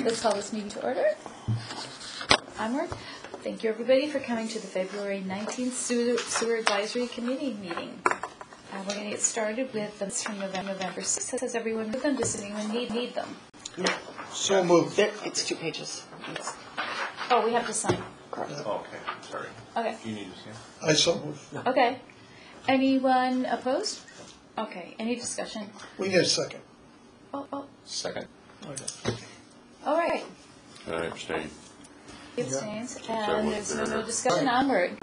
Let's call this meeting to order. Onward. Thank you, everybody, for coming to the February 19th Sewer Advisory Committee meeting. We're going to get started with them from November 6th. Has everyone with them? Does anyone need them? No. So moved. It's 2 pages. Oh, we have to sign. Correct. Oh, okay, sorry. Okay. Do you need to see? I so move. No. Okay. Anyone opposed? Okay. Any discussion? We need a second. Oh. Second. Okay. All right. I abstain. Abstains. And there's no discussion. Onward.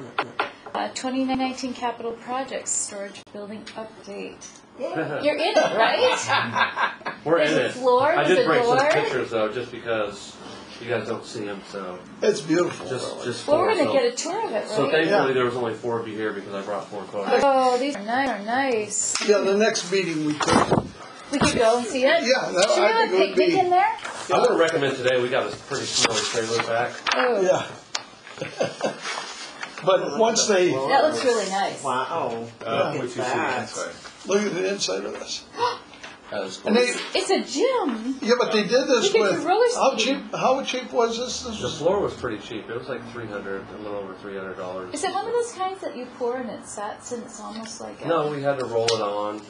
2019 capital projects, storage building update. You're in it, right? We're There's in a it. floor, I there's did a bring door. some pictures though, just because you guys don't see them. So It's beautiful. just Well, four. we're going to So, get a tour of it, right? so thankfully there was only 4 of you here because I brought 4 photos. Oh, these are nice. Yeah, the next meeting we could. We could go and see it? Yeah, that, Should we I have think a it would picnic be. in there? I would recommend today. We got this pretty smelly trailer back. Oh, Yeah. But once they that looks really nice. Wow. What you see inside. look at the inside of this, As and they It's a gym. yeah, but they did this You get with to roller how skating. cheap was this? This The was floor was pretty cheap. It was like $300, a little over $300. Is it one of those kinds that you pour and it sets and it's almost like a... No, we had to roll it on,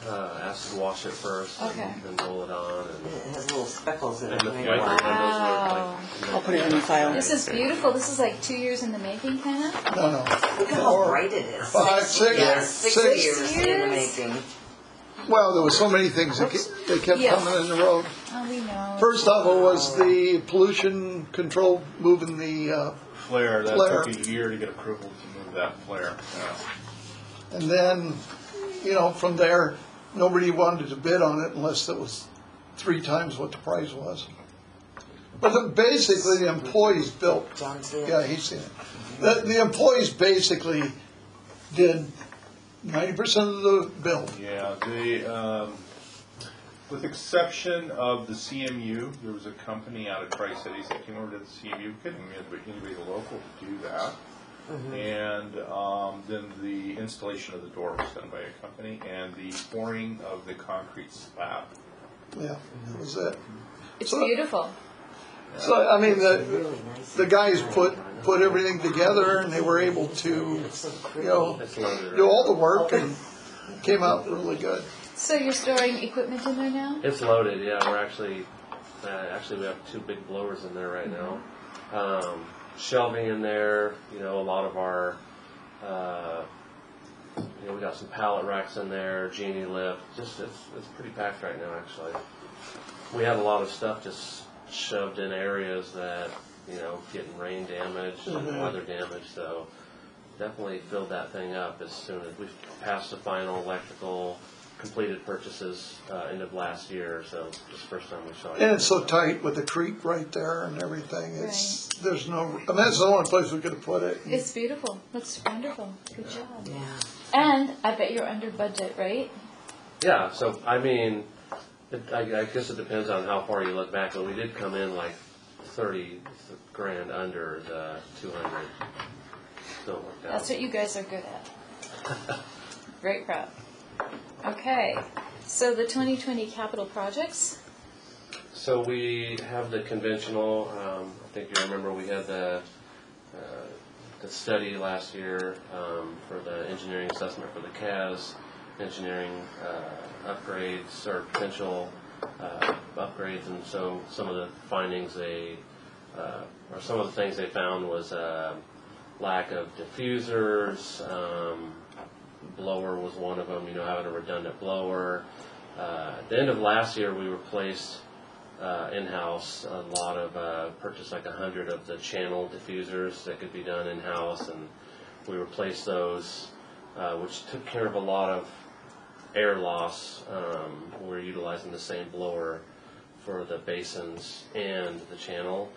acid wash it first, Okay. and then roll it on. It has little speckles in And it. the Right? wiper Wow. windows were like... I'll put it on the file. This is beautiful. This is like 2 years in the making, kind of? no. Look at how bright it is. 5, 6, Yes, 6 6. years in the making. Well, there was so many things that they kept Yeah. coming in the road. Oh, we know. First of all was the pollution control, moving the, Flare, that Flare. took a year to get approval to move that flare. Yeah. and then, from there, nobody wanted to bid on it unless it was 3 times what the price was. But basically, the employees built. John's there. Yeah, he's seen it. The employees basically did 90% of the build. Yeah, with exception of the CMU, there was a company out of Tri-Cities that came over to the CMU. Couldn't get anybody local to do that. And then the installation of the door was done by a company, and the pouring of the concrete slab. Yeah, that was it. It's So- beautiful. So, I mean, Really nice. the guys put everything together, and they were able to, It's so pretty. It's loaded, do right? all the work, and came out really good. So you're storing equipment in there now? It's loaded, yeah. We're actually we have 2 big blowers in there right now. Shelving in there, a lot of our, we got some pallet racks in there, genie lift. Just it's pretty packed right now, actually. We had a lot of stuff just shoved in areas that getting rain damage and weather damage. So definitely filled that thing up as soon as we passed the final electrical completed purchases end of last year. So just the first time we saw it. And it's so tight with the creek right there and everything. There's no. I mean, that's the only place we could have put it. It's beautiful. Looks wonderful. Good job. Yeah. And I bet you're under budget, right? Yeah, so I mean, I guess it depends on how far you look back, but we did come in like 30 grand under the 200. Still worked out. That's what you guys are good at. Great crowd. Okay, so the 2020 capital projects. So we have the conventional. I think you remember we had the study last year for the engineering assessment for the CAS engineering upgrades or potential upgrades, and so some of the findings or some of the things they found was lack of diffusers. Blower was one of them. Having a redundant blower. At the end of last year, we replaced in-house a lot of purchased like 100 of the channel diffusers that could be done in-house, and we replaced those, which took care of a lot of air loss. We're utilizing the same blower for the basins and the channel,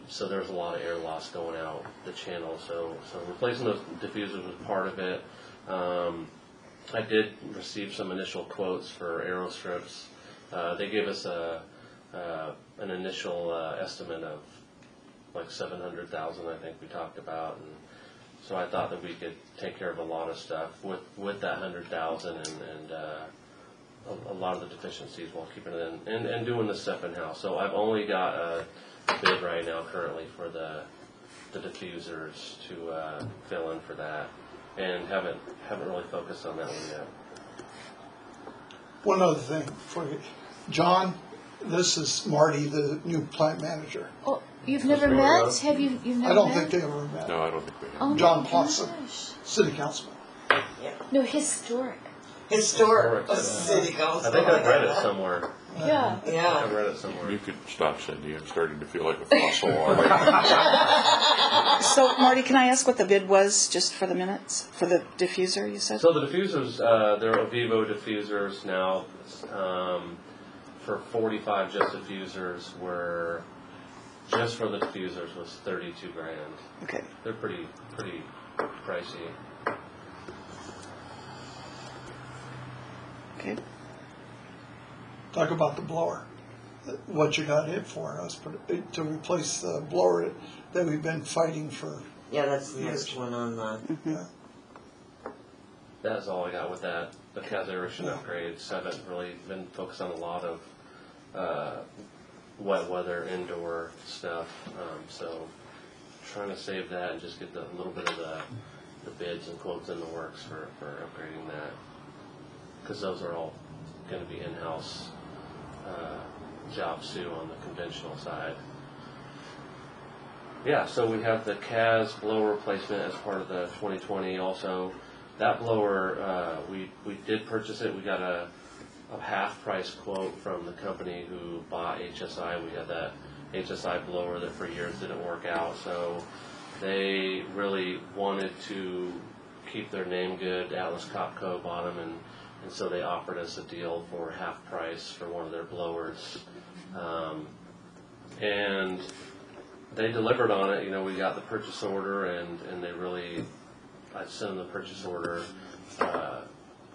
so there's a lot of air loss going out the channel. So replacing those diffusers was part of it. I did receive some initial quotes for aero strips. They gave us an initial estimate of like $700,000, I think we talked about, and so I thought that we could take care of a lot of stuff with that $100,000 and a lot of the deficiencies while keeping it in and doing the stuff in house. So I've only got a bid right now currently for the diffusers to fill in for that, and haven't really focused on that one yet. One other thing for you, John, this is Marty, the new plant manager. Oh, you've never met? Have you? You've never I don't met? think they ever met. No, I don't think we have. Oh John my Pawson, gosh. city councilman. No, historic. Historic Historic, city council. I think I've read it somewhere. Yeah. Yeah. I've read it somewhere. You could stop, Cindy. I'm starting to feel like a fossil already. So, Marty, can I ask what the bid was, just for the minutes, for the diffuser, you said? So the diffusers, they're Vivo diffusers now. For 45 just diffusers were, just for the diffusers was 32 grand. Okay. They're pretty pricey. Okay. Talk about the blower. What you got it for us to replace the blower that we've been fighting for. Yeah, that's the next one on the. Yeah. That's all I got with that. The CAS aeration upgrades. Haven't really been focused on a lot of wet weather indoor stuff. So trying to save that and just get a little bit of the bids and quotes in the works for upgrading that. Because those are all going to be in-house jobs too on the conventional side. Yeah, so we have the CAS blower replacement as part of the 2020 also. That blower, we did purchase it. We got a half price quote from the company who bought HSI. We had that HSI blower that for years didn't work out. So they really wanted to keep their name good. Atlas Copco bought them, and so they offered us a deal for half price for one of their blowers. And they delivered on it. You know, we got the purchase order, and they really, I sent them the purchase order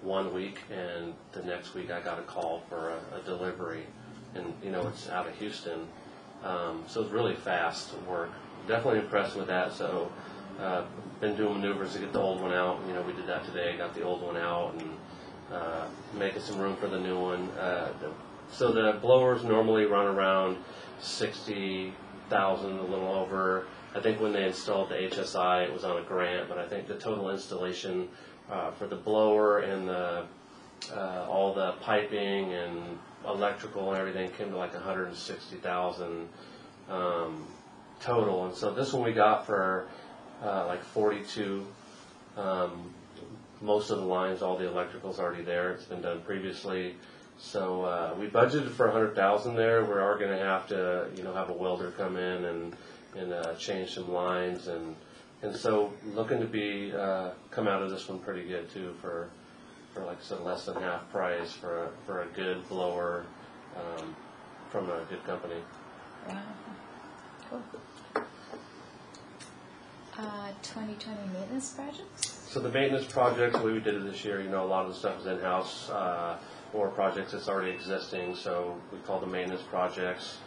1 week, and the next week I got a call for a delivery. And, you know, it's out of Houston. So it's really fast work. Definitely impressed with that. So been doing maneuvers to get the old one out. You know, we did that today, got the old one out, and making some room for the new one. So the blowers normally run around 60,000, a little over. I think when they installed the HSI, it was on a grant, but I think the total installation for the blower and all the piping and electrical and everything came to like 160,000 total. And so this one we got for like 42. Most of the lines, all the electrical's already there. It's been done previously. So we budgeted for 100,000 there. We are going to have to, you know, have a welder come in and change some lines, and so looking to be come out of this one pretty good too for like I said, less than half price for a good blower from a good company. Wow. Cool. 2020 maintenance projects? So the maintenance projects, the way we did it this year, you know, a lot of the stuff is in-house or projects that's already existing, so we call them maintenance projects,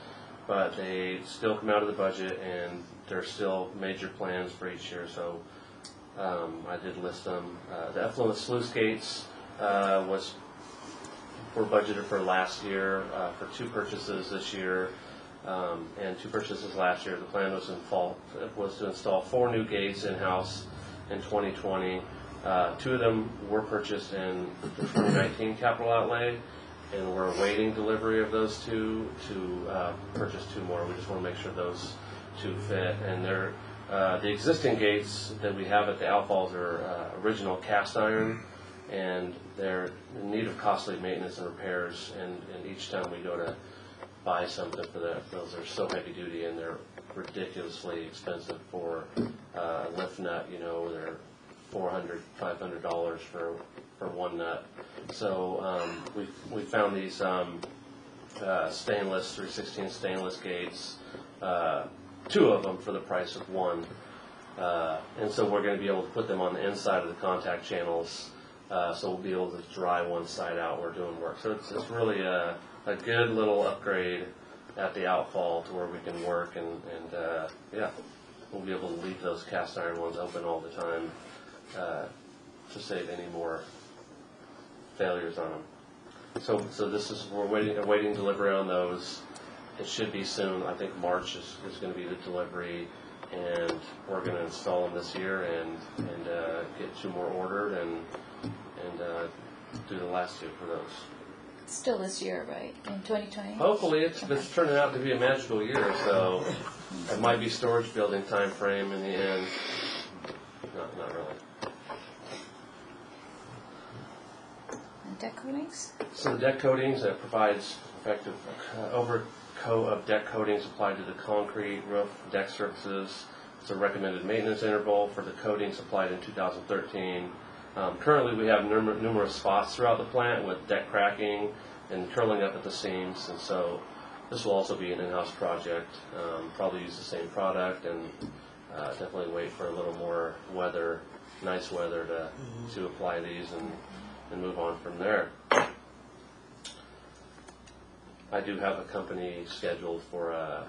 but they still come out of the budget, and there's still major plans for each year, so I did list them. The effluent sluice gates were budgeted for last year for 2 purchases this year. And 2 purchases last year. The plan was to install 4 new gates in-house in 2020. 2 of them were purchased in the 2019 capital outlay, and we're awaiting delivery of those 2 to purchase 2 more. We just want to make sure those 2 fit. And they're the existing gates that we have at the outfalls are original cast iron, and they're in need of costly maintenance and repairs. And each time we go to buy something for those are so heavy duty, and they're ridiculously expensive for a lift nut. You know, they're $400, $500 for 1 nut. So we found these stainless 316 stainless gates, 2 of them for the price of 1, and so we're going to be able to put them on the inside of the contact channels. So we'll be able to dry one side out. We're doing work, so it's really a good little upgrade at the outfall to where we can work, and yeah, we'll be able to leave those cast iron ones open all the time to save any more failures on them. So this is, we're awaiting delivery on those. It should be soon. I think March is going to be the delivery, and we're going to install them this year and get 2 more ordered and do the last 2 for those. Still this year, right? In 2020? Hopefully, it's turning out to be a magical year, so it might be storage building time frame in the end. Not really. And deck coatings? So the deck coatings, that provides effective overcoat of deck coatings applied to the concrete, roof, deck surfaces. It's a recommended maintenance interval for the coatings applied in 2013. Currently, we have numerous spots throughout the plant with deck cracking and curling up at the seams, and so this will also be an in-house project. Probably use the same product, and definitely wait for a little more weather, nice weather to apply these and move on from there. I do have a company scheduled for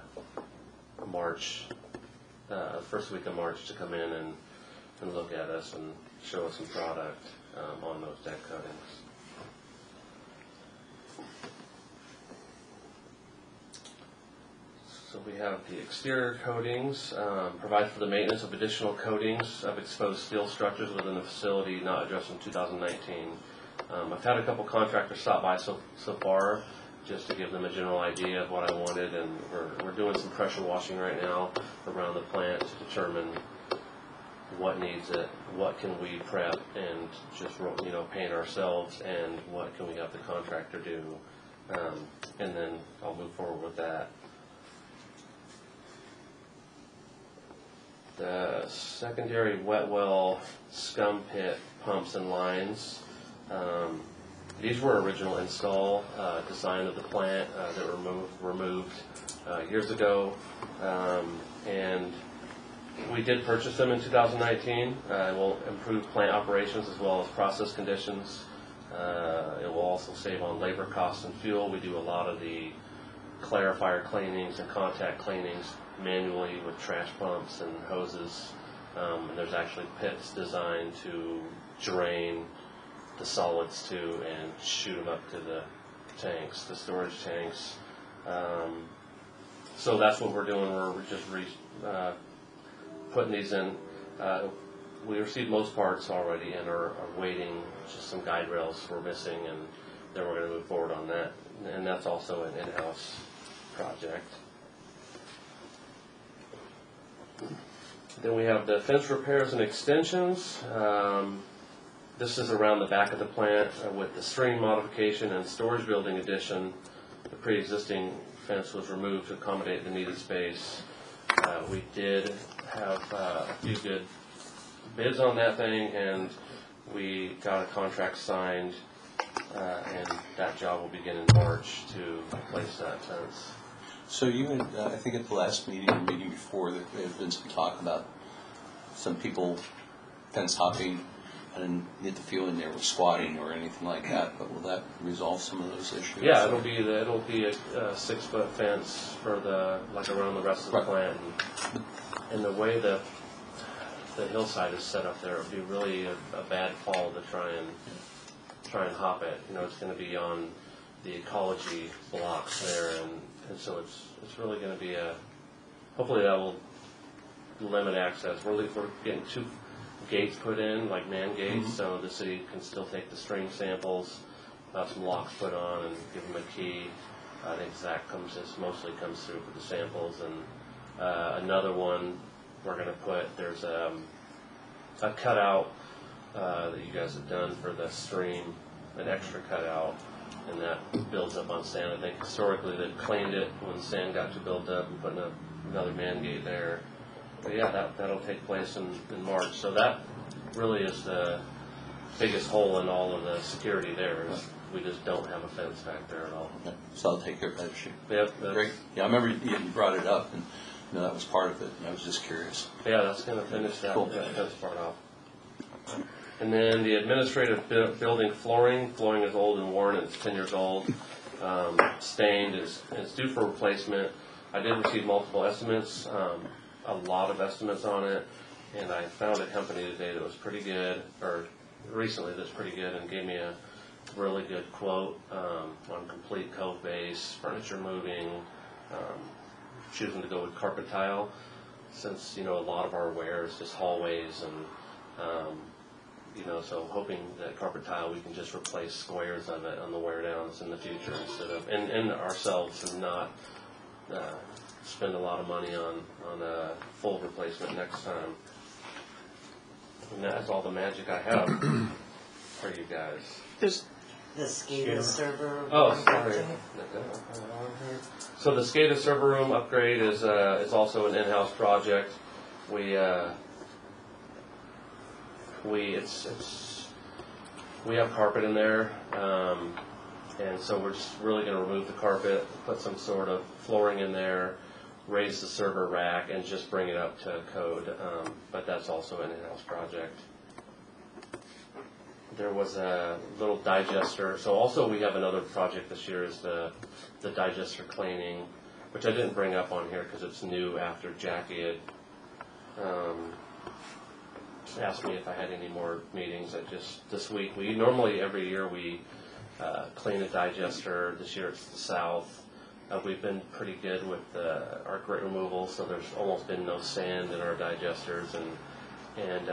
March, first week of March, to come in and look at us and show us some product on those deck coatings. So we have the exterior coatings, provide for the maintenance of additional coatings of exposed steel structures within the facility not addressed in 2019. I've had a couple contractors stop by so far, just to give them a general idea of what I wanted, and we're doing some pressure washing right now around the plant to determine what needs it, what can we prep and just paint ourselves, and what can we have the contractor do, and then I'll move forward with that. The secondary wet well scum pit pumps and lines. These were original install design of the plant that were removed years ago, and we did purchase them in 2019. It will improve plant operations as well as process conditions. It will also save on labor costs and fuel. We do a lot of the clarifier cleanings and contact cleanings manually with trash pumps and hoses. And there's actually pits designed to drain the solids to and shoot them up to the tanks, the storage tanks. So that's what we're doing. We're just putting these in. We received most parts already and are waiting. Just some guide rails we're missing, and then we're going to move forward on that. And that's also an in-house project. Then we have the fence repairs and extensions. This is around the back of the plant with the stream modification and storage building addition. The pre-existing fence was removed to accommodate the needed space. We did have a few good bids on that thing, and we got a contract signed, and that job will begin in March to replace that fence. So you had, I think at the last meeting or meeting before, there had been some talk about some people fence hopping. I didn't get the feeling they were squatting or anything like that, but will that resolve some of those issues? Yeah, it'll be a 6-foot fence for around the rest of the plant, and the way the hillside is set up there, it'll be really a bad fall to try and hop it. It's going to be on the ecology blocks there, and so it's really going to be hopefully that will limit access. We're getting 2 gates put in, like man gates, so the city can still take the string samples, have some locks put on, and give them a key. I think Zach mostly comes through for the samples, and another one we're going to put, there's a cutout that you guys have done for the stream, an extra cutout, and that builds up on sand. I think historically they've cleaned it when the sand got too built up and put another man gate there. But yeah, that'll take place in March. So that really is the biggest hole in all of the security there. Is we just don't have a fence back there at all. Okay. So I'll take care of that issue. Yep. Great. Yeah, I remember you brought it up, and that was part of it, and I was just curious. Yeah, that's going to finish that fence part off. And then the administrative building flooring. Flooring is old and worn. It's 10 years old. Stained. It's due for replacement. I did receive multiple estimates. A lot of estimates on it, and I found a company today that was pretty good, or recently that's pretty good, and gave me really good quote on complete cove base, furniture moving, choosing to go with carpet tile, since a lot of our wear is just hallways and so hoping that carpet tile we can just replace squares of it on the wear downs in the future instead of and ourselves and not spend a lot of money on a full replacement next time. And that's all the magic I have for you guys. There's The SCADA server. Oh, sorry. So the SCADA server room upgrade is also an in-house project. We have carpet in there, and so we're just really going to remove the carpet, put some sort of flooring in there, raise the server rack, and just bring it up to code. But that's also an in-house project. There was a little digester. So also we have another project this year is the digester cleaning, which I didn't bring up on here because it's new after Jackie had asked me if I had any more meetings. This week, normally every year we clean a digester. This year it's the south. We've been pretty good with our grit removal, so there's almost been no sand in our digesters, and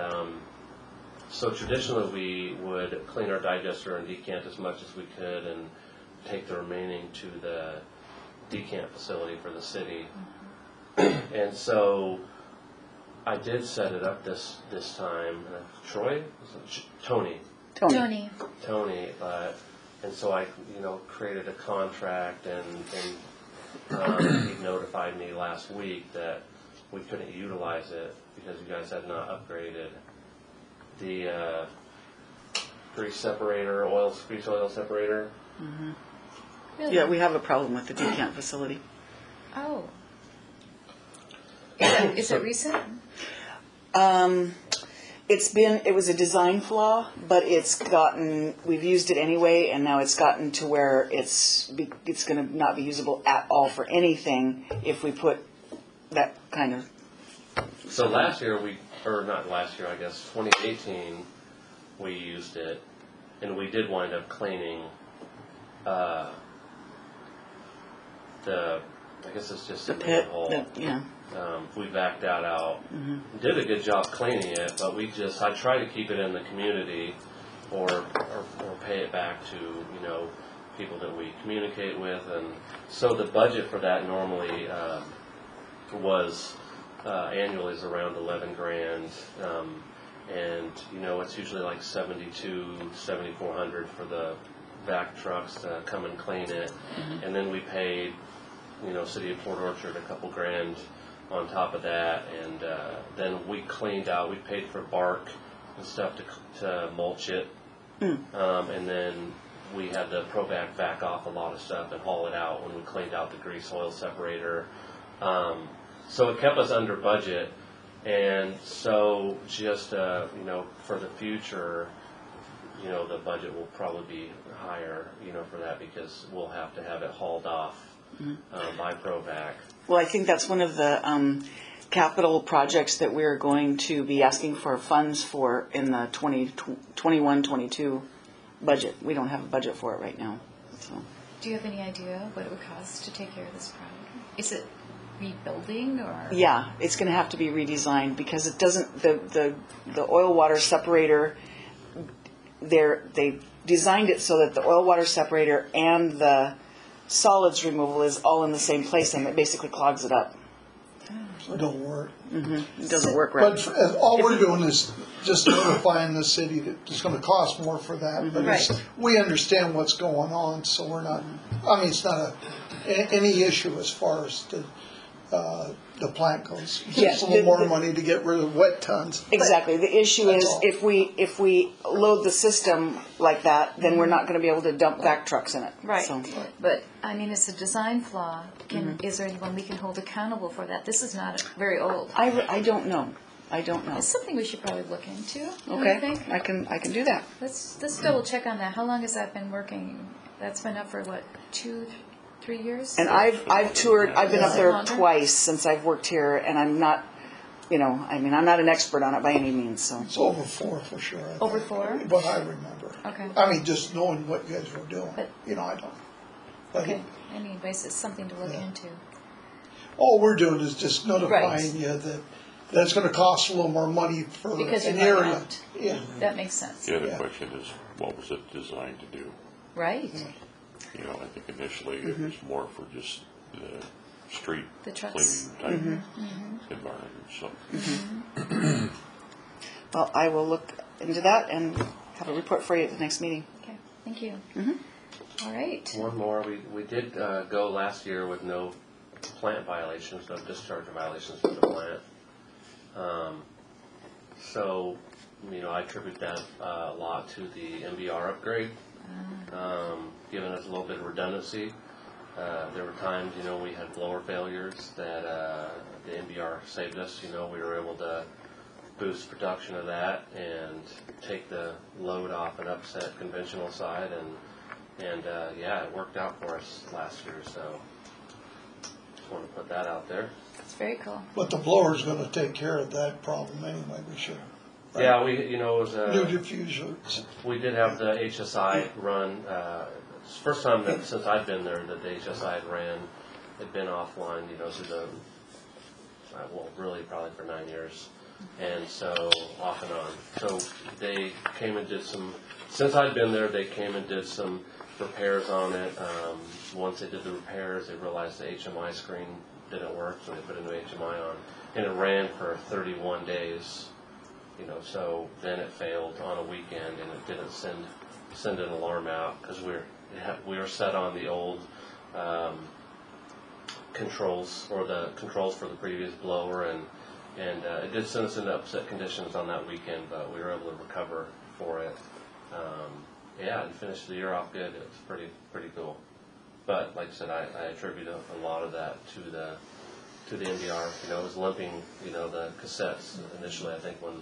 so traditionally we would clean our digester and decant as much as we could and take the remaining to the decant facility for the city. And so I did set it up this time. Tony, and so I created a contract and he notified me last week that we couldn't utilize it because you guys had not upgraded the grease separator, grease oil separator. Mm-hmm. Really? Yeah, we have a problem with the decant facility. Oh. Is it recent? It was a design flaw, but we've used it anyway, and now it's gotten to where it's going to not be usable at all for anything if we put that kind of. So last year not last year, I guess 2018, we used it, and we did wind up cleaning I guess it's just the a pit. hole. Yeah. We backed that out. Mm-hmm. Did a good job cleaning it, but I try to keep it in the community, or pay it back to people that we communicate with, and so the budget for that normally was annually is around 11 grand, and it's usually like 7,400 for the vac trucks to come and clean it, and then we paid City of Port Orchard a couple grand on top of that, and then we cleaned out. We paid for bark and stuff to mulch it, and then we had the Provac back off a lot of stuff and haul it out when we cleaned out the grease oil separator. So it kept us under budget, and so just for the future, the budget will probably be higher, for that because we'll have to have it hauled off by Provac. Well, I think that's one of the capital projects that we're going to be asking for funds for in the 2021-22 budget. We don't have a budget for it right now. So. Do you have any idea what it would cost to take care of this problem? Is it rebuilding or? Yeah, it's going to have to be redesigned because it doesn't. The oil water separator. They designed it so that the oil water separator and the solids removal is all in the same place, and it basically clogs it up. So it don't work. Mm-hmm. It doesn't work right. But all we're doing is just notifying the city that it's going to cost more for that. But we understand what's going on, so we're not. I mean, it's not any issue as far as the plant goes. Just a little more money to get rid of wet tons. Exactly. The issue is if we load the system like that, then we're not going to be able to dump vac trucks in it. Right. So. But I mean, it's a design flaw. Is there anyone we can hold accountable for that? This is not very old. I don't know. It's something we should probably look into. Okay. Don't you think? I can do that. Let's double check on that. How long has that been working? That's been up for what, 2-3 years? And I've toured. I've been up there twice since I've worked here, and I'm not I mean, I'm not an expert on it by any means, so. It's over 4 for sure. I Over think, 4? What I remember. Okay. I mean, just knowing what you guys were doing. But- I don't. But Okay, anyways, it's something to look into. all we're doing is just notifying Right. you that that's going to cost a little more money for Because an you're area. out. Yeah. That makes sense. The other Yeah. question is, what was it designed to do? Right, I think initially it was more for just the street The trucks. cleaning type environment, so. Well, I will look into that and have a report for you at the next meeting. Okay, thank you. All right. One more, we did go last year with no plant violations, no discharge violations from the plant. So, I attribute that a lot to the MBR upgrade, giving us a little bit of redundancy. There were times, we had blower failures that the MBR saved us. We were able to boost production of that and take the load off an upset conventional side, and it worked out for us last year. So just want to put that out there. It's very cool. But the blower's going to take care of that problem anyway, we should. Right? Yeah, it was New diffusers. we did have the HSI run. It's the first time that since I've been there that the HSI had ran. Had been offline, through the really probably for 9 years, and so off and on. So they came and did some. Since I'd been there, they came and did some repairs on it. Once they did the repairs, they realized the HMI screen didn't work, so they put a new HMI on, and it ran for 31 days. So then it failed on a weekend, and it didn't send an alarm out because we were set on the old controls or the controls for the previous blower, and it did send us into upset conditions on that weekend, but we were able to recover for it. And finish the year off good. It was pretty cool. But like I said, I attribute a lot of that to the MBR. It was limping. The cassettes initially. I think when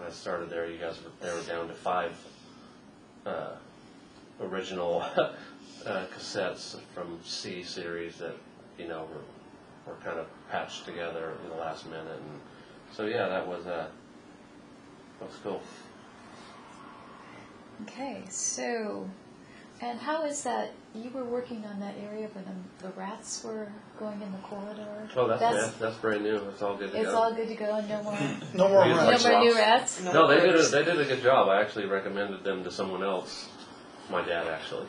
I started there, they were down to 5 original cassettes from C series that were kind of patched together in the last minute, and so that was cool. Okay, so, and how is that, you were working on that area where the rats were going in the corridor? Oh, that's brand new. It's all good to go. It's all good to go, and no more, No more Yeah. rats. no more new rats? No, they did a good job. I actually recommended them to someone else. My dad actually.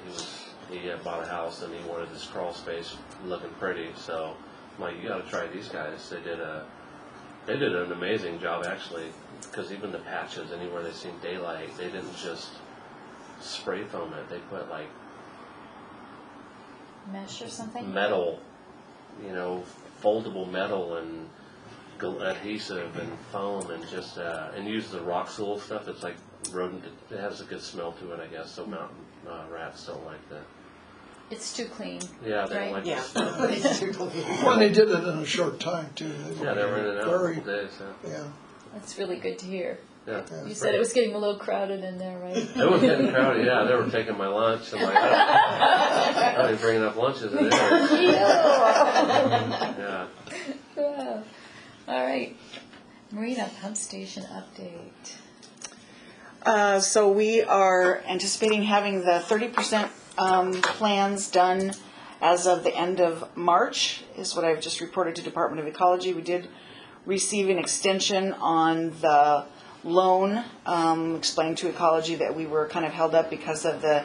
He had bought a house and he wanted this crawl space looking pretty. So I'm like, you got to try these guys. They did an amazing job actually, because even the patches anywhere they seen daylight, they didn't just spray foam it. They put like Mesh or something? metal, foldable metal and adhesive and foam and just and use the Roxul stuff. It's like rodent. It has a good smell to it, I guess. So mountain rats don't like that. It's too clean. Yeah, they don't Right. like Yeah. the smell. When they did it in a short time too. Yeah, they were in and out Very, all day. So yeah. That's really good to hear. yeah, You said it was getting a little crowded in there, right? it was getting crowded. Yeah, they were taking my lunch. I'm like, I didn't bring enough lunches in there. Yeah. Yeah. All right. Marina Pump Station update. So we are anticipating having the 30% plans done as of the end of March, is what I've just reported to Department of Ecology. We did receive an extension on the loan, explained to Ecology that we were kind of held up because of the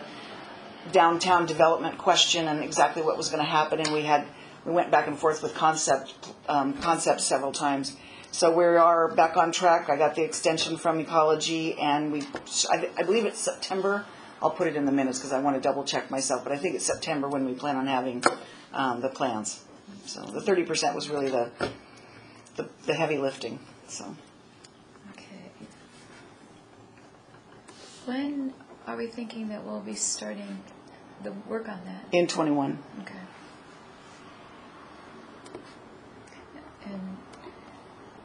downtown development question and exactly what was going to happen, and we went back and forth with concepts several times. So we are back on track. I got the extension from Ecology, and I believe it's September. I'll put it in the minutes because I want to double check myself, but I think it's September when we plan on having the plans. So the 30% was really the heavy lifting. So Okay. When are we thinking that we'll be starting the work on that? in 21. Okay. And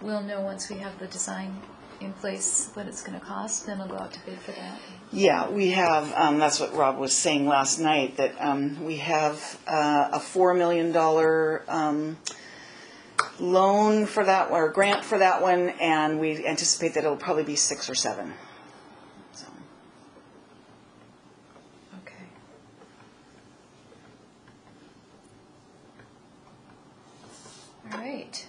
we'll know once we have the design in place what it's going to cost, then we'll go out to bid for that. Yeah, we have, that's what Rob was saying last night, that we have a $4 million loan for that one, or grant for that one, and we anticipate that it'll probably be 6 or 7. So. Okay. All right.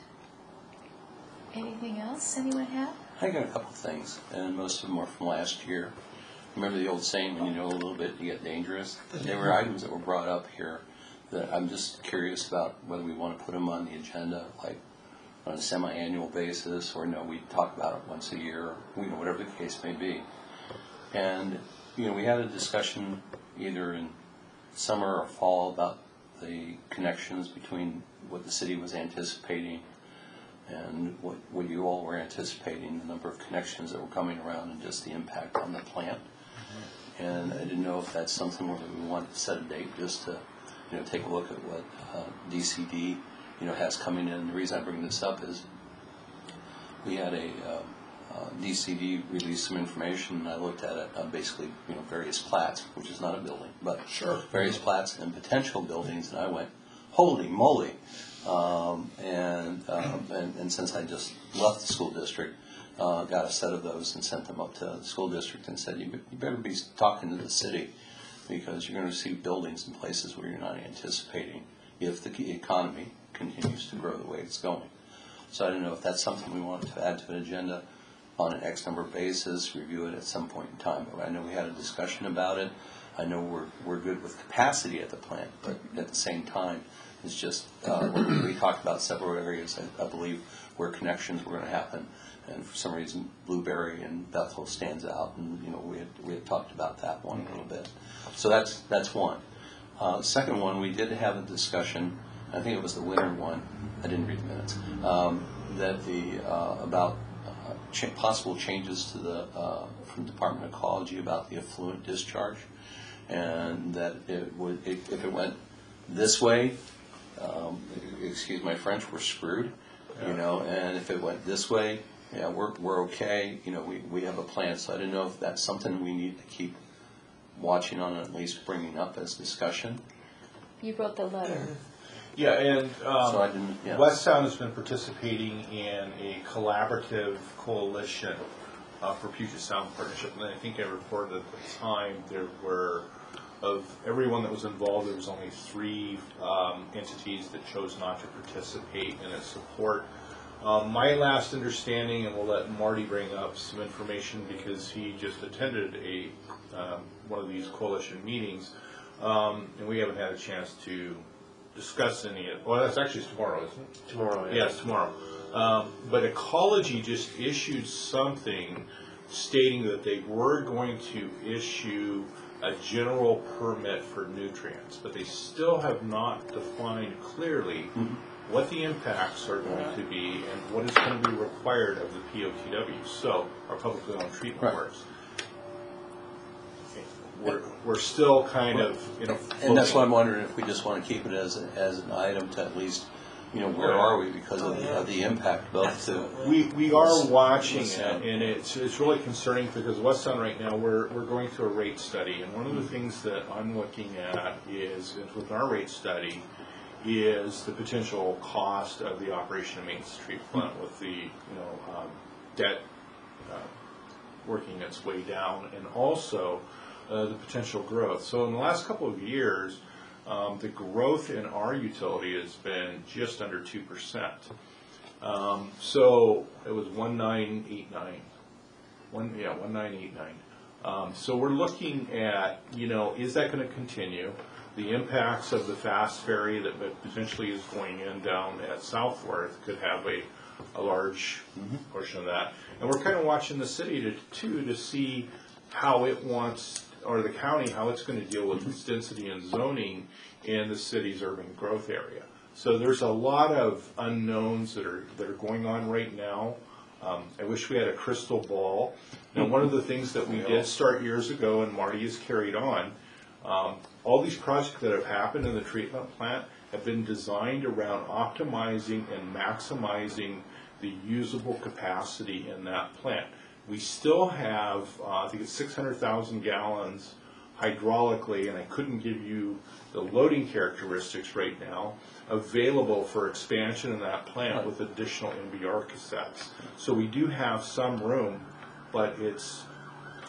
Anything else anyone have? I got a couple of things, and most of them are from last year. Remember the old saying, when you know a little bit, you get dangerous? There were items that were brought up here that I'm just curious about whether we want to put them on the agenda, like on a semi-annual basis, or no, we talk about it once a year, or, whatever the case may be. And, we had a discussion either in summer or fall about the connections between what the city was anticipating and what you all were anticipating, the number of connections that were coming around and just the impact on the plant. And I didn't know if that's something where we wanted to set a date just to, take a look at what DCD, has coming in. And the reason I bring this up is we had a DCD release some information, and I looked at it, basically, various plats, which is not a building, but various plats and potential buildings, and I went, holy moly. And since I just left the school district, got a set of those and sent them up to the school district and said, you better be talking to the city, because you're going to see buildings in places where you're not anticipating if the economy continues to grow the way it's going. So I don't know if that's something we wanted to add to an agenda on an X number basis, review it at some point in time. But I know we had a discussion about it. I know we're good with capacity at the plant, but at the same time, it's just, we talked about several areas, I believe, where connections were going to happen. And for some reason, Blueberry and Bethel stands out, and we had talked about that one a little bit. So that's one. Second one, we did have a discussion. I think it was the winter one. I didn't read the minutes. About possible changes to the from Department of Ecology about the effluent discharge, and that if it went this way, excuse my French, we're screwed. And if it went this way, yeah, we're okay. We have a plan. So I didn't know if that's something we need to keep watching on, and at least bringing up as discussion. You wrote the letter. Yeah, and So I didn't. Yeah. West Sound has been participating in a collaborative coalition for Puget Sound Partnership, and I think I reported at the time there were, of everyone that was involved, there was only 3 entities that chose not to participate in its support. My last understanding, and we'll let Marty bring up some information because he just attended one of these coalition meetings, and we haven't had a chance to discuss any of it. Well, that's actually tomorrow, isn't it? Tomorrow, yeah. Yes, tomorrow. But Ecology just issued something stating that they were going to issue a general permit for nutrients, but they still have not defined clearly what the impacts are going to be and what is going to be required of the POTW, so our publicly owned treatment works. We're still kind of and that's why I'm wondering if we just want to keep it as an item to at least, where are we because of the impact both to. We are watching it, and it's really concerning because West Sound right now we're going through a rate study, and one of the things that I'm looking at is with our rate study is the potential cost of the operation and maintenance treatment plant with the debt working its way down, and also the potential growth. So in the last couple of years, the growth in our utility has been just under 2%. So it was 1989. 1989. So we're looking at, is that going to continue? The impacts of the fast ferry that potentially is going in down at Southworth could have a large portion of that. And we're kind of watching the city to see how it wants, or the county, how it's going to deal with its density and zoning in the city's urban growth area. So there's a lot of unknowns that are going on right now. I wish we had a crystal ball. Now, one of the things that we did start years ago, and Marty has carried on, all these projects that have happened in the treatment plant have been designed around optimizing and maximizing the usable capacity in that plant. We still have, I think it's 600,000 gallons hydraulically, and I couldn't give you the loading characteristics right now, available for expansion in that plant with additional MBR cassettes. So we do have some room, but it's,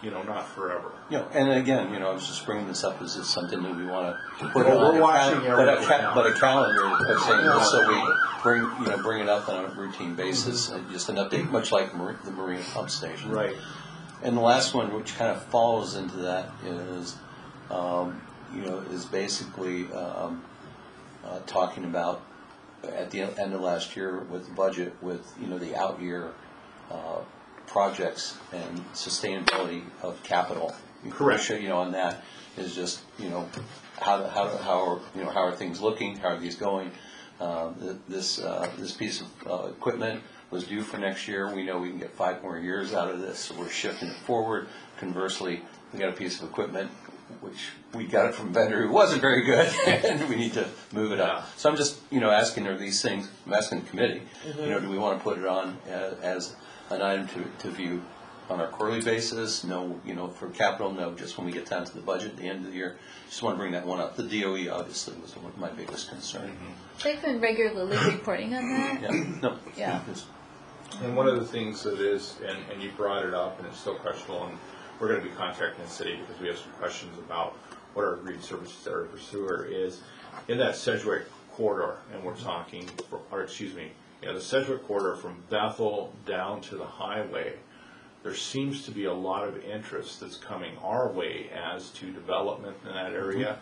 not forever. And again, I was just bringing this up as it's something that we want to put Well, on we're watching everything now. but a calendar of saying, so we bring it up on a routine basis, and just an update, much like the marine pump station. Right. And the last one, which kind of falls into that, is, is basically talking about at the end of last year with the budget, with the out year projects and sustainability of capital. Correct. On that is just how are things looking? How are these going? This piece of equipment was due for next year. We know we can get 5 more years out of this, so we're shifting it forward. Conversely, we got a piece of equipment which we got it from a vendor who wasn't very good, and we need to move it up. So I'm just asking, are these things? I'm asking the committee. Do we want to put it on as an item to view on our quarterly basis? No, for capital, no, just when we get down to the budget at the end of the year. Just want to bring that one up. The DOE obviously was my biggest concern. They've been regularly reporting on that. Yeah, no. Yeah. And one of the things that is, and you brought it up, and it's still questionable, and we're going to be contacting the city because we have some questions about what our agreed services area for sewer is in that Sedgwick corridor, and we're talking, the Sedgwick corridor from Bethel down to the highway. There seems to be a lot of interest that's coming our way as to development in that area.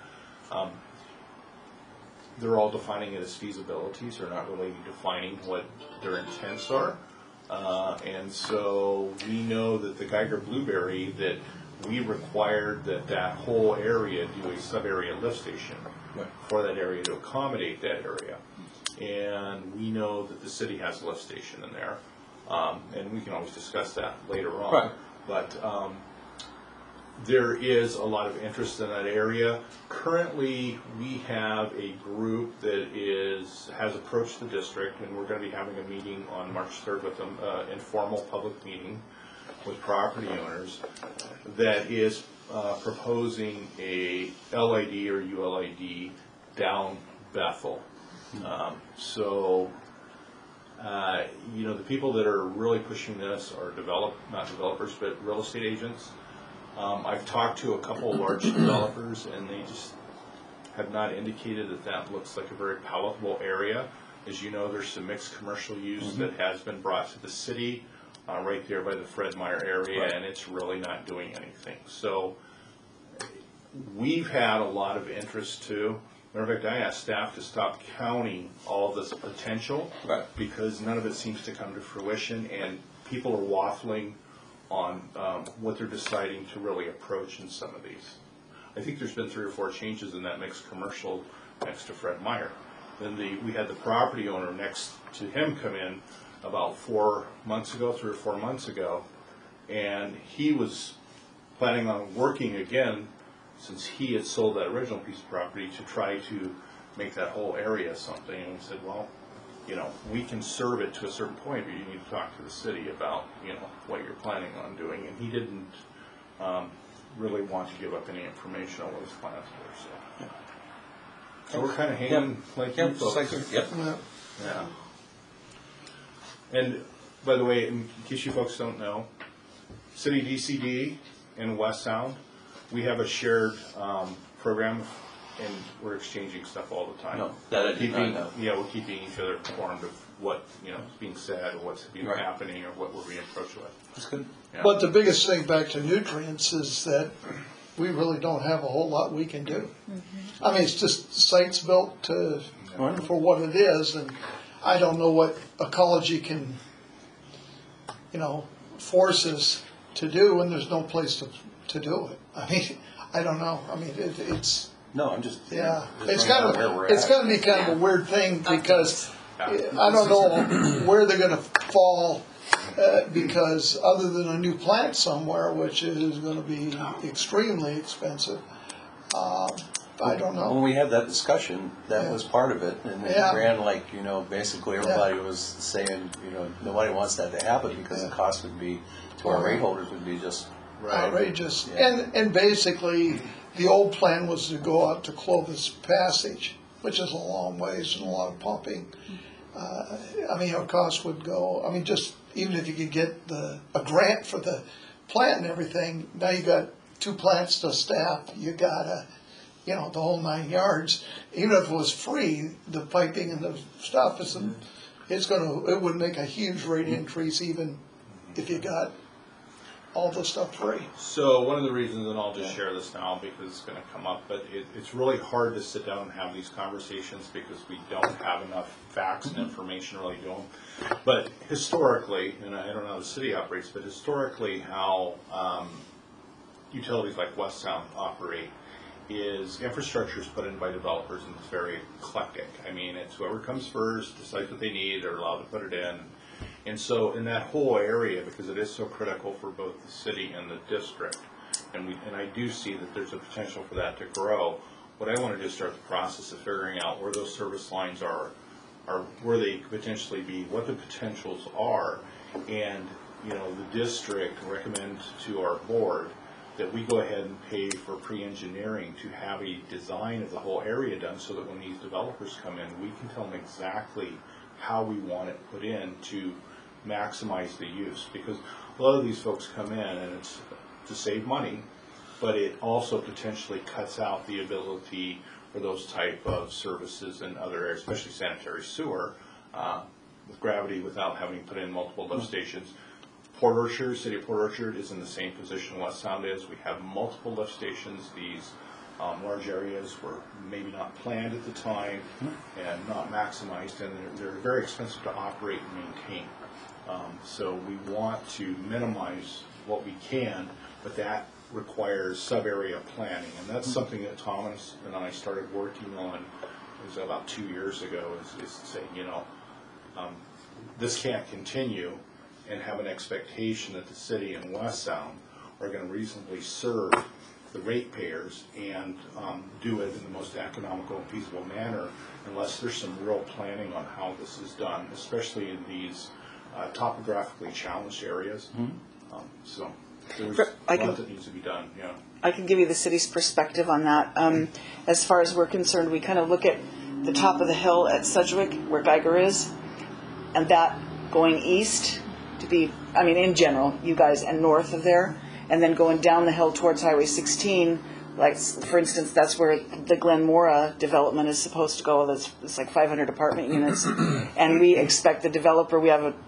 They're all defining it as feasibilities. They're not really defining what their intents are. And so we know that the Geiger Blueberry, that we required that whole area do a sub-area lift station for that area to accommodate that area. And we know that the city has a lift station in there. And we can always discuss that later on. Right. But there is a lot of interest in that area. Currently, we have a group that has approached the district, and we're going to be having a meeting on March 3rd with them, informal public meeting with property owners, that is proposing a LID or ULID down Bethel. The people that are really pushing this are not developers, but real estate agents. I've talked to a couple of large developers, and they just have not indicated that looks like a very palatable area. As you know, there's some mixed commercial use that has been brought to the city right there by the Fred Meyer area, and it's really not doing anything. So we've had a lot of interest too. Matter of fact, I asked staff to stop counting all this potential because none of it seems to come to fruition, and people are waffling on what they're deciding to really approach in some of these. I think there's been 3 or 4 changes in that mixed commercial next to Fred Meyer. Then we had the property owner next to him come in about 3 or 4 months ago, and he was planning on working again, since he had sold that original piece of property, to try to make that whole area something. And we said, well, we can serve it to a certain point, but you need to talk to the city about, what you're planning on doing. And he didn't really want to give up any information on what his plans were. So we're kind of hanging like you folks. Yeah. And by the way, in case you folks don't know, City DCD and West Sound, we have a shared program, and we're exchanging stuff all the time. No, that I did not know. Yeah, we're keeping each other informed of what is being said, or what's happening, or what we're being approached with. That's good. Yeah. But the biggest thing back to nutrients is that we really don't have a whole lot we can do. I mean, it's just sites built for what it is, and I don't know what ecology can, force us to do, and there's no place to do it. I mean, I don't know. I mean, it's. No, I'm just. It's going to be kind of a weird thing because I don't know where they're going to fall because other than a new plant somewhere, which is going to be extremely expensive, I don't know. When we had that discussion, that was part of it, and it ran like basically everybody was saying nobody wants that to happen because the cost would be to our rate holders would be just outrageous. And basically the old plan was to go out to Clovis Passage, which is a long ways and a lot of pumping. I mean, how cost would go, I mean, just even if you could get a grant for the plant and everything, now you got 2 plants to staff, you got the whole 9 yards. Even if it was free, the piping and the stuff it would make a huge rate increase even if you got all the stuff free. So one of the reasons, and I'll just share this now because it's going to come up, but it's really hard to sit down and have these conversations because we don't have enough facts and information really to them. But historically, and I don't know how the city operates, but historically how utilities like West Sound operate is infrastructure is put in by developers and it's very eclectic. I mean, it's whoever comes first, decides what they need, they're allowed to put it in. And so in that whole area, because it is so critical for both the city and the district, and I do see that there's a potential for that to grow, what I want to do is start the process of figuring out where those service lines are where they could potentially be, what the potentials are, and the district recommend to our board that we go ahead and pay for pre-engineering to have a design of the whole area done so that when these developers come in, we can tell them exactly how we want it put in to maximize the use. Because a lot of these folks come in and it's to save money, but it also potentially cuts out the ability for those type of services in other areas, especially sanitary sewer, with gravity without having to put in multiple lift stations. Port Orchard, City of Port Orchard is in the same position West Sound is. We have multiple lift stations. These large areas were maybe not planned at the time and not maximized, and they're very expensive to operate and maintain. So we want to minimize what we can, but that requires sub-area planning, and that's something that Thomas and I started working on. It was about 2 years ago. Is saying, this can't continue, and have an expectation that the city and West Sound are going to reasonably serve the ratepayers and do it in the most economical and feasible manner, unless there's some real planning on how this is done, especially in these topographically challenged areas. So there's a lot that needs to be done. Yeah, I can give you the city's perspective on that. As far as we're concerned, we kind of look at the top of the hill at Sedgwick, where Geiger is, and that going east to be, I mean, in general, you guys, and north of there, and then going down the hill towards Highway 16, like, for instance, that's where the Glenmora development is supposed to go. It's like 500 apartment units, and we expect the developer,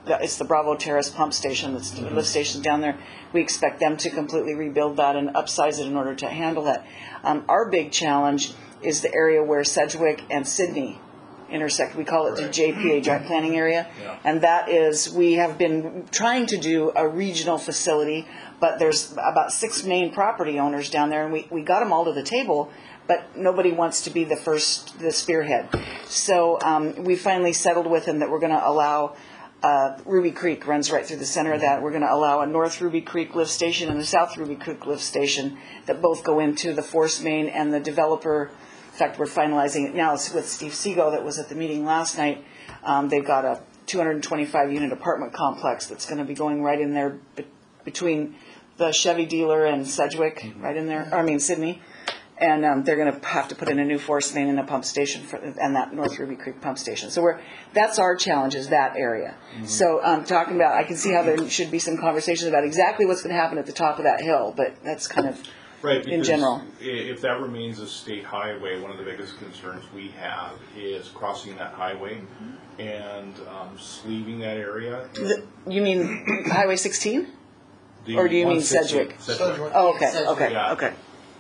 it's the Bravo Terrace pump station, that's the lift station down there. We expect them to completely rebuild that and upsize it in order to handle that. Our big challenge is the area where Sedgwick and Sydney intersect. We call it the JPA, Joint Planning Area. Yeah. And that is, we have been trying to do a regional facility, but there's about 6 main property owners down there, and we got them all to the table, but nobody wants to be the spearhead. So we finally settled with them that we're going to allow, Ruby Creek runs right through the center of that. We're going to allow a North Ruby Creek lift station and a South Ruby Creek lift station that both go into the force main, and the developer, in fact, we're finalizing it now with Steve Segal that was at the meeting last night. They've got a 225-unit apartment complex that's going to be going right in there between the Chevy dealer and Sedgwick, right in there, Sydney. And they're going to have to put in a new force main and a pump station and that North Ruby Creek pump station. So that's our challenge, is that area. So talking about, I can see how there should be some conversations about exactly what's going to happen at the top of that hill, but that's kind of in general. If that remains a state highway, one of the biggest concerns we have is crossing that highway and sleeving that area. You mean Highway 16? Or do you mean Sedgwick? Sedgwick. Oh, okay, Sedgwick. okay, Yeah. okay.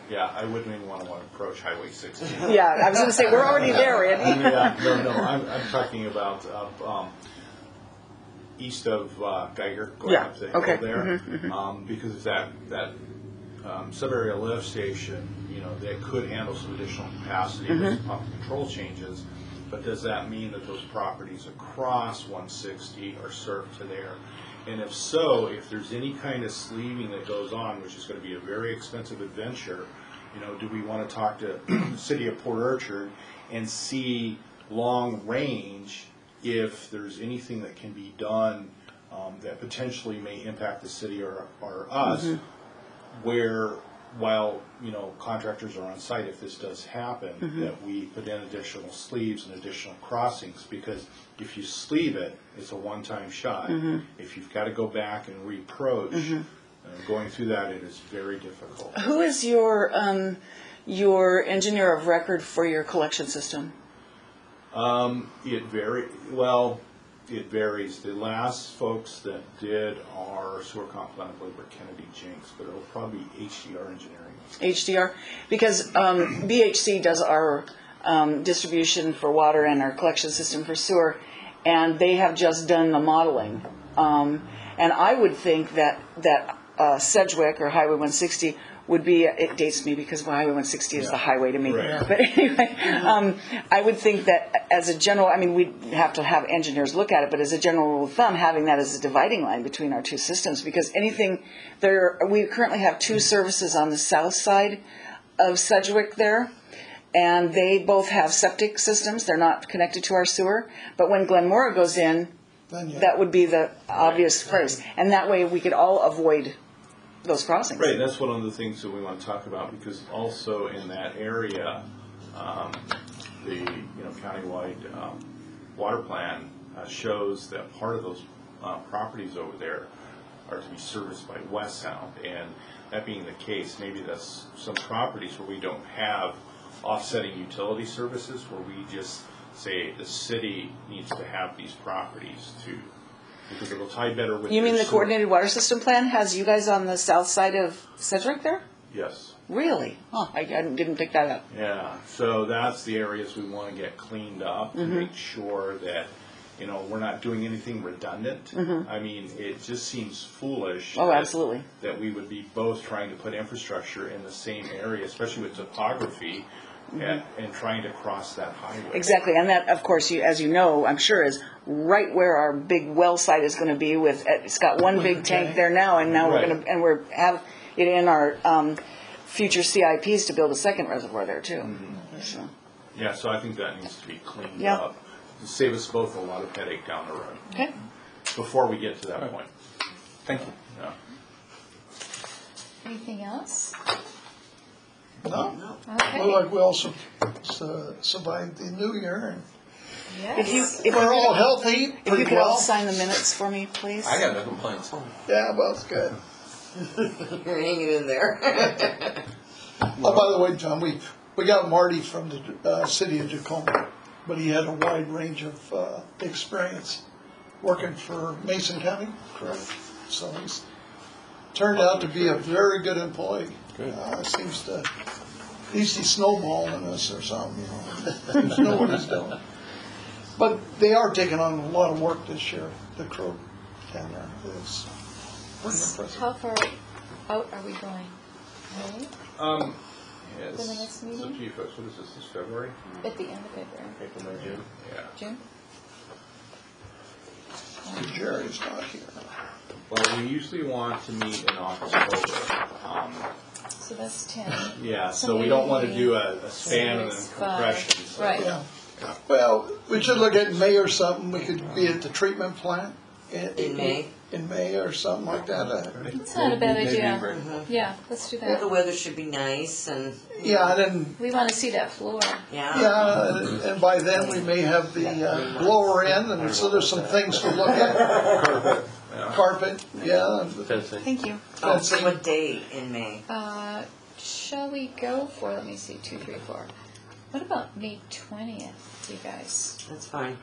Yeah, I wouldn't even want to approach Highway 16. Yeah, I was going to say, we're already there, Randy. Yeah, no, I'm talking about east of Geiger, going up the hill there, because that sub-area lift station, that could handle some additional capacity with some pump control changes. But does that mean that those properties across 160 are served to there? And if so, if there's any kind of sleeving that goes on, which is going to be a very expensive adventure, do we want to talk to the City of Port Orchard and see long range if there's anything that can be done that potentially may impact the city or us, where while, contractors are on site, if this does happen, that we put in additional sleeves and additional crossings, because if you sleeve it, it's a one-time shot. If you've got to go back and reapproach, going through that, it is very difficult. Who is your engineer of record for your collection system? It varies. The last folks that did our sewer comp plan, I believe, were Kennedy Jinks, but it'll probably be HDR Engineering. HDR? Because BHC does our distribution for water and our collection system for sewer, and they have just done the modeling. And I would think that Sedgwick or Highway 160 would be, it dates me because Highway 160 is the highway to me. Right. But anyway, I would think that as a general, we'd have to have engineers look at it, but as a general rule of thumb, having that as a dividing line between our two systems, because we currently have two services on the south side of Sedgwick there, and they both have septic systems. They're not connected to our sewer, but when Glenmora goes in, that would be the obvious place, and that way we could all avoid those crossings. Right, that's one of the things that we want to talk about, because also in that area, the countywide water plan shows that part of those properties over there are to be serviced by West Sound, and that being the case, maybe that's some properties where we don't have offsetting utility services, where we just say the city needs to have these properties too. Because it will tie better with. You mean the coordinated water system plan has you guys on the south side of Sedgwick there? Yes. Really? Oh, I didn't pick that up. Yeah. So that's the areas we want to get cleaned up to make sure that we're not doing anything redundant. It just seems foolish. Oh, absolutely. That we would be both trying to put infrastructure in the same area, especially with topography. And trying to cross that highway. Exactly, and that, of course, as you know, I'm sure, is right where our big well site is going to be. It's got one big tank there now, and now we're have it in our future CIPs to build a second reservoir there too. So. Yeah, so I think that needs to be cleaned up to save us both a lot of headache down the road. Okay. Before we get to that point. Thank you. Yeah. Anything else? No. Okay. Well, like we also survived the new year, and Yes. If we're all healthy, you pretty could all well. sign the minutes for me, please. I got no complaints. Yeah, well, it's good. You're hanging in there. Oh, by the way, John, we got Marty from the city of Tacoma, but he had a wide range of experience working for Mason County. Correct. So he's turned out to be a very good employee. Good. Seems to, he's snowballing us or something, Seems to know what he's doing. But they are taking on a lot of work this year, the crew down there. It's pretty impressive. How far out are we going? Right? Yes. For the next meeting? So, gee, folks, what is this? This is February? At the end of February. April, May, June? Yeah. June? Jerry's not here. Well, we usually want to meet in October. So that's 10. Yeah, So so we don't want to maybe do a span and then 6, 5. compression. So. Right. Yeah. Well, we should look at May or something. We could be at the treatment plant In May? In May or something like that. That's not a bad idea. Maybe Yeah, let's do Well, the that. weather should be nice and, Yeah, and then We want to see that floor. yeah, and by then we may have the blower in, and so there's some things to look at. Carpet, yeah. Fencing. Thank you. oh, so what day in May? Shall we go for, let me see, 2, 3, 4. What about May 20th, you guys? That's fine.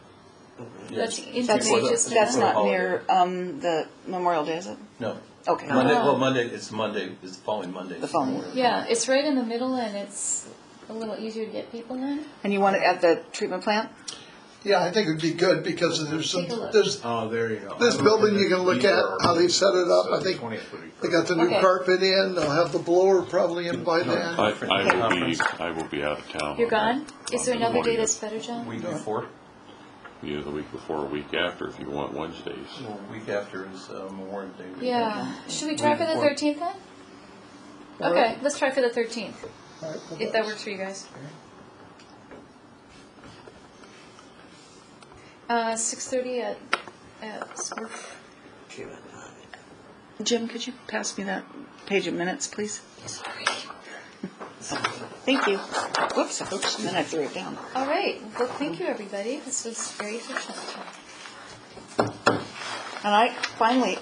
That's into That's, May just that's now? not near the Memorial Day, is it? No. Okay. Monday. Oh. Well, Monday. It's Monday. It's the following Monday. The following. Yeah, it's right in the middle and it's a little easier to get people in. And you want it at the treatment plant? Yeah, I think it'd be good because there's some, Take a look. there's Oh, there you go. this building you can look at how they set it up. So I think 20th would be they got the new Okay. carpet in. They'll have the blower probably in by then. I will be out of town. You're on gone? that- Is on there the another day 20th. that's better, John? Week before. Either the week before or week after if you want Wednesdays. Well, week after is Memorial Day. weekend. Yeah. Should we try for the 13th then? Okay, let's try for the 13th, All right, well, if that works for you guys. 6:30 at Smurf. Treatment plant. Jim, could you pass me that page of minutes, please? Sorry. Thank you. Whoops, then I threw it down. All right, well, thank you, everybody. This was very efficient. And I finally